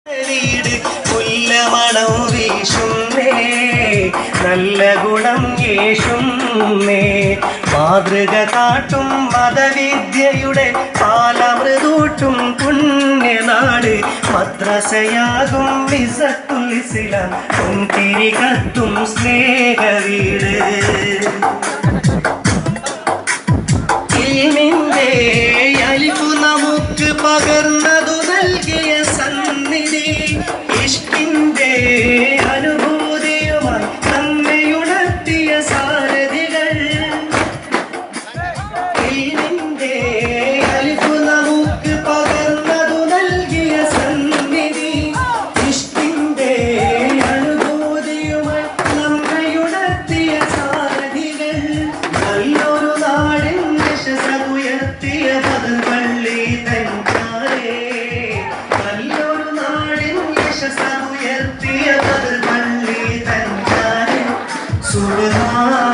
വീട് പുല്ലമണം വീശുന്നേ, നല്ല ഗുണം യേശുന്നേ. മാതൃക കാട്ടും മതവിദ്യയുടെ പാലമൃതൂട്ടും പുണ്യനാട്, മദ്രസയാകും ഇസ്സത്തുൽ ഇസ്ലാം പൊൻതിരി കത്തും സ്നേഹവീട്. ഇൽമിന്റെ അലിഫു നമുക്ക് പകർന്നതു നൽകിയ സന്നിധി, ഇഷ്കിന്റെ അനുഭൂതിയുമായി നമ്മെ ഉണർത്തിയ സാരഥികൾ. ഇൽമിന്റെ അലിഫു നമുക്ക് പകർന്നതു നൽകിയ സന്നിധി, ഇഷ്കിന്റെ അനുഭൂതിയുമായി നമ്മെ ഉണർത്തിയ സാരഥികൾ. നല്ലൊരു നാടിൻ യശസ്സുയർത്തിയ പള്ളി തഞ്ചാരേ, നല്ലൊരു നാടിൻ യശസ്സുയർത്തിയ പള്ളി തഞ്ചാരേ. സുബ്ഹാനല്ലാഹ്